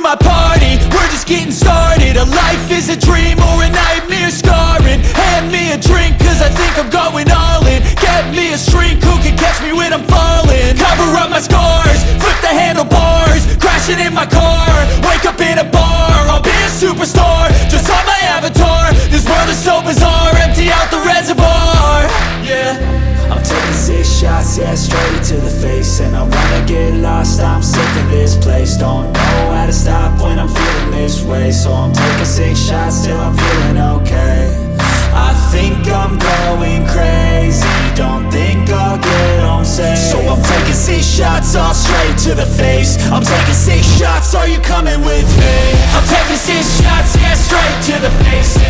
my party, we're just getting started. A life is a dream or a nightmare scarring. Hand me a drink cause I think I'm going all in. Get me a shrink who can catch me when I'm falling. Cover up my scars, flip the handlebars, crashing in my car, wake up in a bar. I'll be a superstar, just on my avatar. This world is so bizarre, empty out the reservoir. Yeah, I'm taking 6 shots, yeah, straight to the face. And I wanna get lost, I'm sick of this place. Don't know how to stop when I'm feeling this way. So I'm taking 6 shots till I'm feeling okay. I think I'm going crazy, don't think I'll get home safe. So I'm taking 6 shots, all straight to the face. I'm taking 6 shots, are you coming with me? I'm taking 6 shots, yeah, straight to the face. And